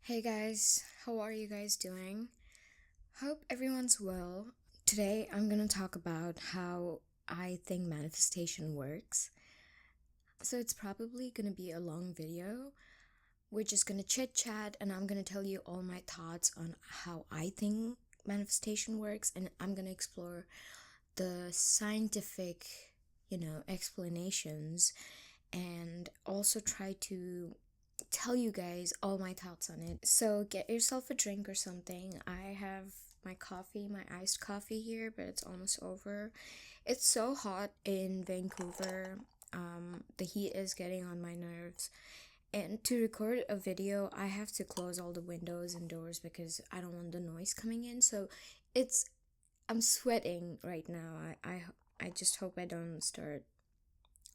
Hey guys, how are you guys doing? Hope everyone's well. Today I'm gonna talk about how I think manifestation works. So it's probably gonna be a long video. We're just gonna chit chat and I'm gonna tell you all my thoughts on how I think manifestation works, and I'm gonna explore the scientific, explanations, and also try to tell you guys all my thoughts on it. So get yourself a drink or something. I have my coffee, my iced coffee here, but it's almost over. It's so hot in Vancouver. The heat is getting on my nerves. And to record a video, I have to close all the windows and doors because I don't want the noise coming in. So it's I'm sweating right now. I just hope I don't start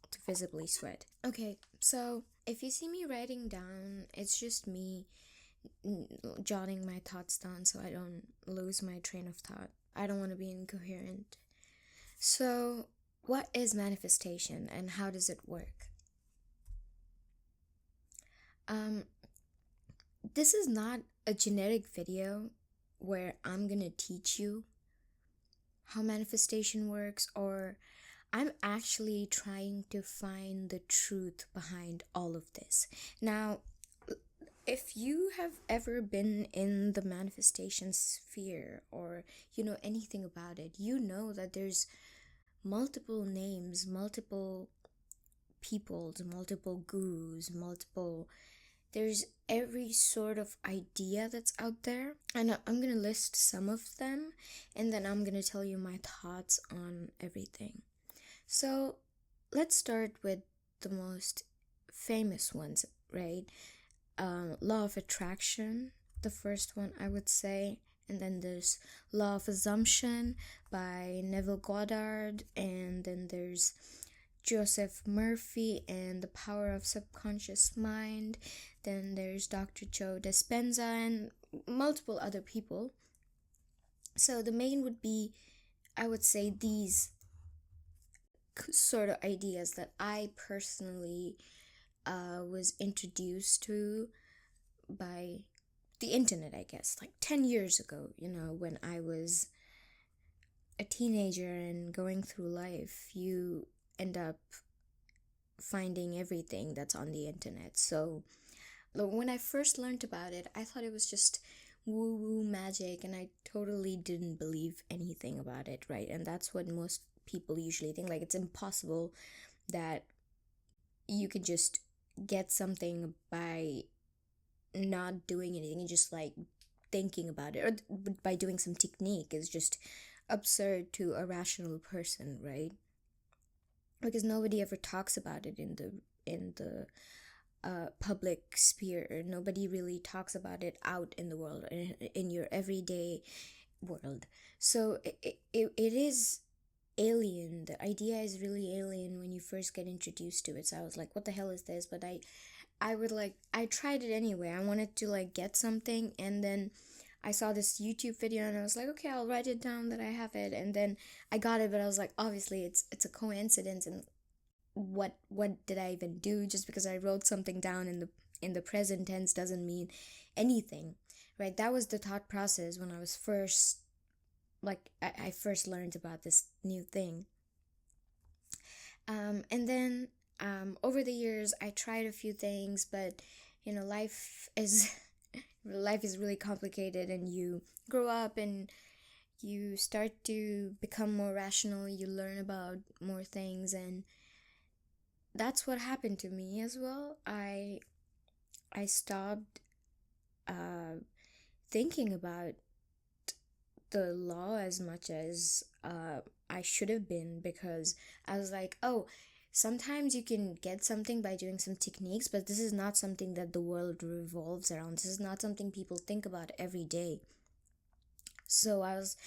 to visibly sweat. Okay, so if you see me writing down, it's just me jotting my thoughts down so I don't lose my train of thought. I don't want to be incoherent. So, what is manifestation and how does it work? Um, this is not a generic video where I'm gonna teach you how manifestation works, or I'm actually trying to find the truth behind all of this. Now, if you have ever been in the manifestation sphere, or you know anything about it, you know that there's multiple names, multiple peoples, multiple gurus, multiple there's every sort of idea that's out there, and I'm gonna list some of them, and then I'm gonna tell you my thoughts on everything. So let's start with the most famous ones, right? Law of attraction, the first one I would say, and then there's Law of Assumption by Neville Goddard, and then there's Joseph Murphy and the Power of Subconscious Mind. Then there's Dr. Joe Dispenza and multiple other people. So the main would be, I would say, these sort of ideas that I personally was introduced to by the internet, I guess, like 10 years ago, when I was a teenager and going through life. You end up finding everything that's on the internet. So when I first learned about it, I thought it was just woo woo magic, and I totally didn't believe anything about it, right? And that's what most people usually think, like it's impossible that you could just get something by not doing anything and just like thinking about it, or by doing some technique is just absurd to a rational person, right? Because nobody ever talks about it in the public sphere. Nobody really talks about it out in the world, in your everyday world. So it is alien. The idea is really alien when you first get introduced to it. So I was like, what the hell is this? But I tried it anyway. I wanted to like get something, and then I saw this YouTube video and I was like, okay, I'll write it down that I have it, and then I got it. But I was like, obviously it's a coincidence, and what did I even do? Just because I wrote something down in the present tense doesn't mean anything, right? That was the thought process when I was first, like, I first learned about this new thing. And then over the years I tried a few things, but life is life is really complicated, and you grow up and you start to become more rational, you learn about more things, and that's what happened to me as well. I stopped uh thinking about the law as much as I should have been, because I was like, oh, sometimes you can get something by doing some techniques, but this is not something that the world revolves around. This is not something people think about every day. So I was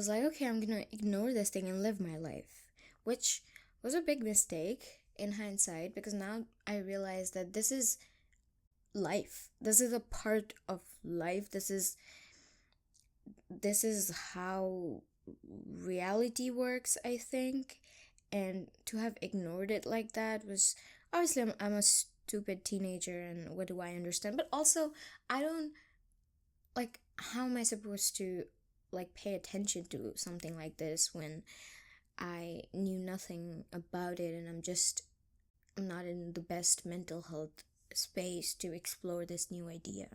like, okay, I'm gonna ignore this thing and live my life, which was a big mistake in hindsight, because now I realize that this is life. This is a part of life. This is how reality works, I think. And to have ignored it like that was, obviously, I'm a stupid teenager and what do I understand? But also, I don't like, how am I supposed to like pay attention to something like this when I knew nothing about it and I'm not in the best mental health space to explore this new idea.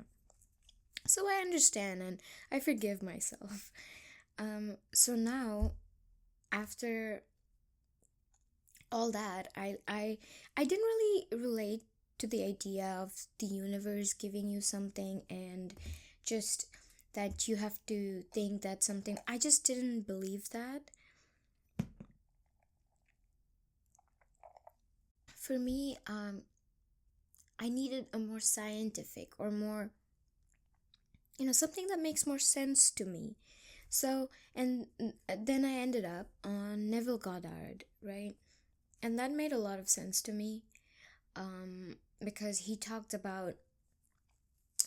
So I understand and I forgive myself. So now, after all that, I didn't really relate to the idea of the universe giving you something and just that you have to think that something. I just didn't believe that. For me, I needed a more scientific or more, something that makes more sense to me. So, and then I ended up on Neville Goddard, right? And that made a lot of sense to me, because he talked about,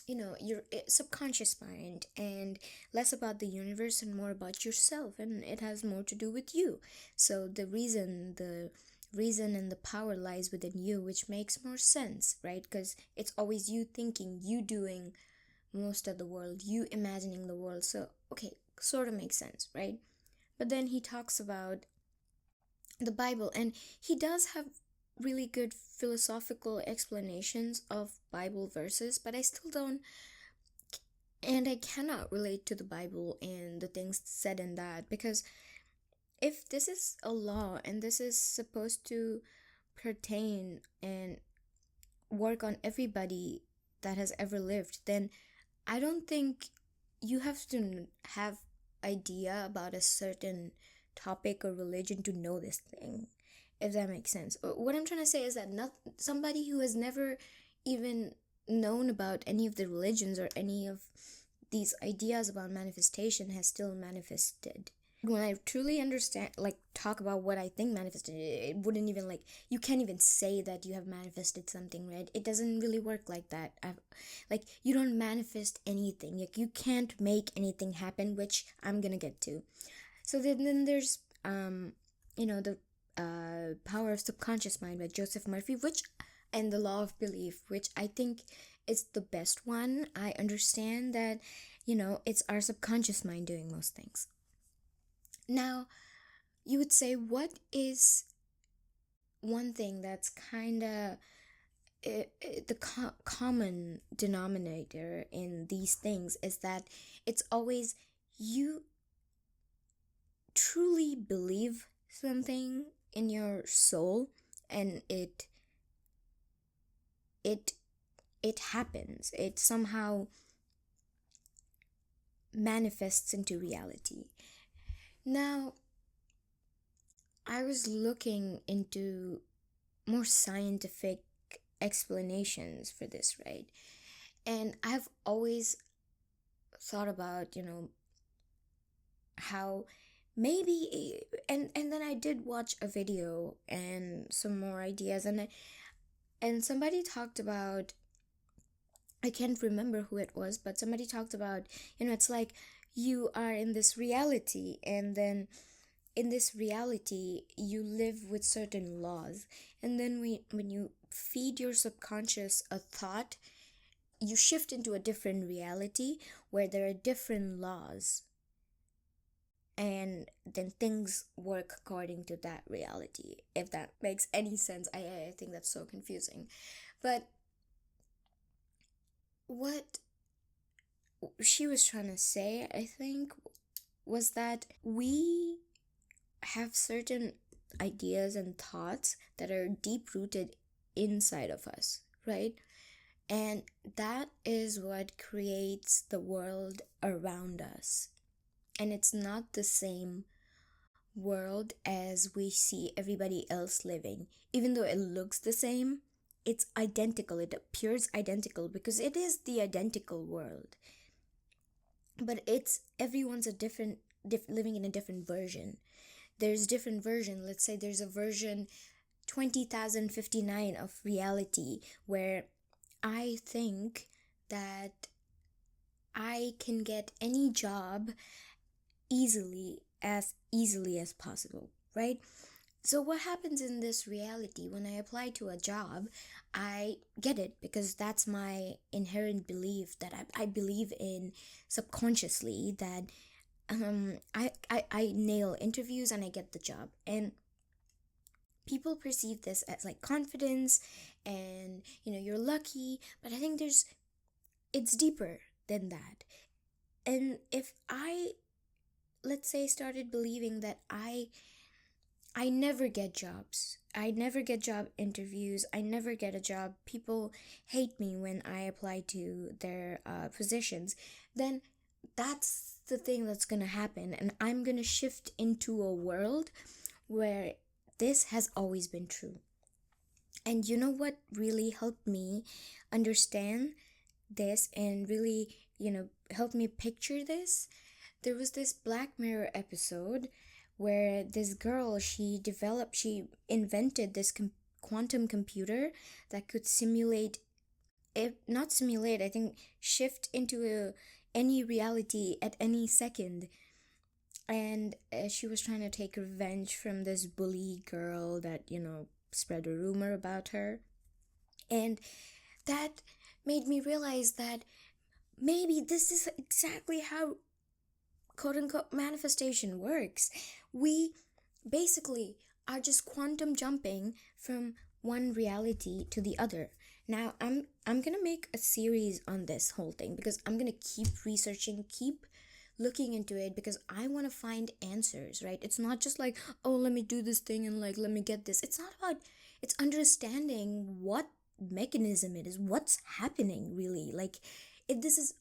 your subconscious mind, and less about the universe and more about yourself, and it has more to do with you. So the reason and the power lies within you, which makes more sense, right? Because it's always you thinking, you doing most of the world, you imagining the world. So okay, sort of makes sense, right? But then he talks about the Bible, and he does have really good philosophical explanations of Bible verses, but I still don't, and I cannot relate to the Bible and the things said in that, because if this is a law and this is supposed to pertain and work on everybody that has ever lived, then I don't think you have to have idea about a certain topic or religion to know this thing, if that makes sense. What I'm trying to say is that not somebody who has never even known about any of the religions or any of these ideas about manifestation has still manifested. When I truly understand, like, talk about what I think manifested, it wouldn't even, like, you can't even say that you have manifested something, right? It doesn't really work like that. Like, you don't manifest anything. Like, you can't make anything happen, which I'm gonna get to. So then there's, the Power of Subconscious Mind by Joseph Murphy, and The Law of Belief, which I think is the best one. I understand that, it's our subconscious mind doing most things. Now, you would say, what is one thing that's kind of the common denominator in these things is that it's always you truly believe something in your soul, and it happens. It somehow manifests into reality. Now, I was looking into more scientific explanations for this, right? And I've always thought about, how maybe, and then I did watch a video and some more ideas, and somebody talked about, I can't remember who it was, but somebody talked about, it's like you are in this reality, and then in this reality you live with certain laws, and then when you feed your subconscious a thought, you shift into a different reality where there are different laws, and then things work according to that reality, if that makes any sense. I think that's so confusing, but what she was trying to say, I think, was that we have certain ideas and thoughts that are deep rooted inside of us, right? And that is what creates the world around us. And it's not the same world as we see everybody else living. Even though it looks the same, it's identical. It appears identical because it is the identical world. But it's everyone's living in a different version. There's different version. Let's say there's a version 20,059 of reality where I think that I can get any job easily as possible, right? So what happens in this reality when I apply to a job, I get it because that's my inherent belief that I believe in subconsciously that I nail interviews and I get the job. And people perceive this as like confidence and you're lucky, but I think it's deeper than that. And if I, let's say, started believing that I never get jobs. I never get job interviews. I never get a job. People hate me when I apply to their positions. Then that's the thing that's going to happen. And I'm going to shift into a world where this has always been true. And you know what really helped me understand this and really, helped me picture this? There was this Black Mirror episode where this girl, she invented this quantum computer that could simulate, if not simulate, I think shift into any reality at any second. And she was trying to take revenge from this bully girl that, spread a rumor about her. And that made me realize that maybe this is exactly how quote unquote manifestation works. We basically are just quantum jumping from one reality to the other. Now I'm gonna make a series on this whole thing because I'm gonna keep researching, keep looking into it because I want to find answers, right? It's not just like, oh, let me do this thing and like let me get this. It's not about, it's understanding what mechanism it is, what's happening really. Like if this is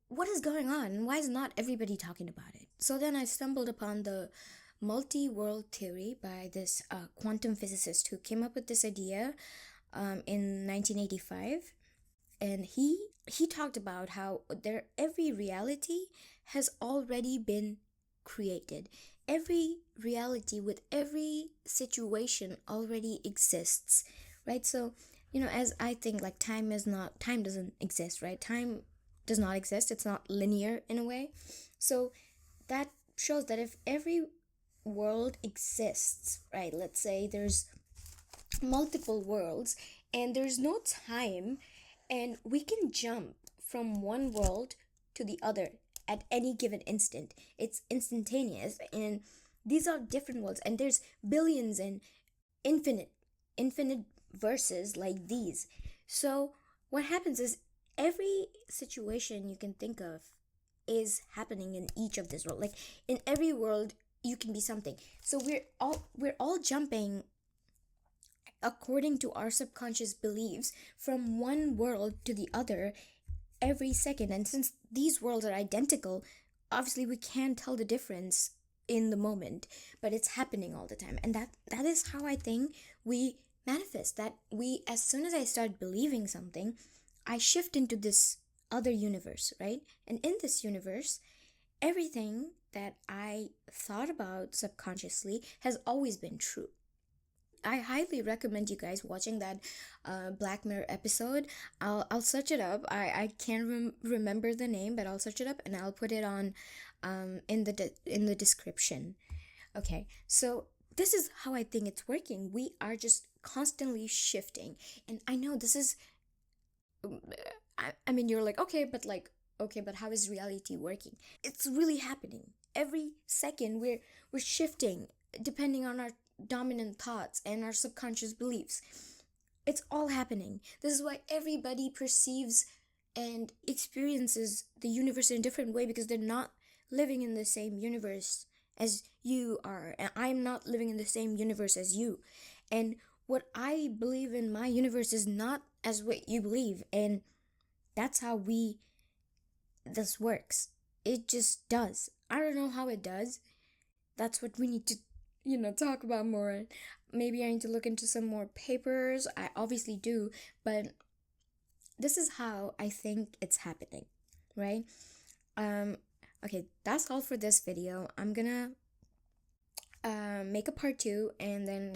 what is going on and why is not everybody talking about it? So then I stumbled upon the multi-world theory by this quantum physicist who came up with this idea in 1985. And he talked about how every reality has already been created. Every reality with every situation already exists, right? So as I think, like, time doesn't exist, right? Time does not exist. It's not linear in a way. So that shows that if every world exists, right, let's say there's multiple worlds and there's no time, and we can jump from one world to the other at any given instant. It's instantaneous, and these are different worlds, and there's billions and infinite verses like these. So what happens is every situation you can think of is happening in each of this world. Like in every world you can be something. So we're all jumping according to our subconscious beliefs from one world to the other every second. And since these worlds are identical, obviously we can't tell the difference in the moment, but it's happening all the time. And that is how I think we manifest. That we, as soon as I start believing something, I shift into this other universe, right? And in this universe, everything that I thought about subconsciously has always been true. I highly recommend you guys watching that Black Mirror episode. I'll search it up. I can't remember the name, but I'll search it up and I'll put it on in the description. Okay, so this is how I think it's working. We are just constantly shifting, and I know this is. I mean, you're like, okay, but how is reality working? It's really happening every second. We're shifting depending on our dominant thoughts and our subconscious beliefs. It's all happening. This is why everybody perceives and experiences the universe in a different way, because they're not living in the same universe as you are, and I'm not living in the same universe as you. And what I believe in my universe is not as what you believe, and that's how this works. It just does. I don't know how it does. That's what we need to talk about more. Maybe I need to look into some more papers. I obviously do, but this is how I think it's happening, right? Okay, that's all for this video. I'm gonna make a part 2 and then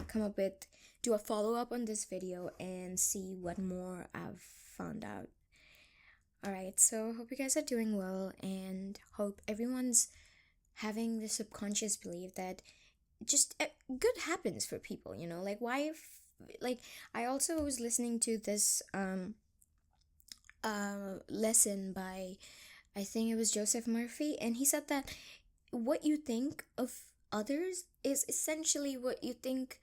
do a follow-up on this video and see what more I've found out. Alright, so hope you guys are doing well, and hope everyone's having the subconscious belief that just good happens for people, you know. Like, why if, like, I also was listening to this lesson by, I think it was Joseph Murphy, and he said that what you think of others is essentially what you think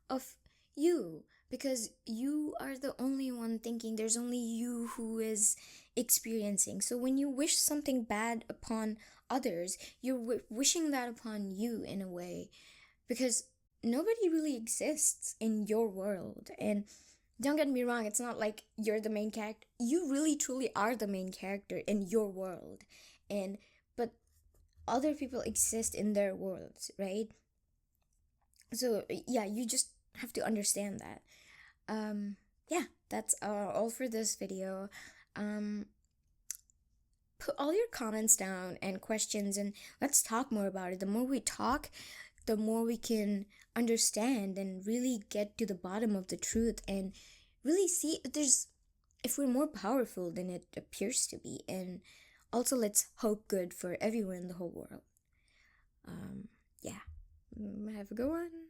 of you, because you are the only one thinking. There's only you who is experiencing. So when you wish something bad upon others, you're wishing that upon you in a way, because nobody really exists in your world. And don't get me wrong, it's not like you're the main character. You really truly are the main character in your world. And but other people exist in their worlds, right? So yeah, you just have to understand that. Yeah, that's all for this video. Um, put all your comments down and questions, and let's talk more about it. The more we talk, the more we can understand and really get to the bottom of the truth, and really see if we're more powerful than it appears to be. And also, let's hope good for everyone in the whole world. Yeah. Have a good one.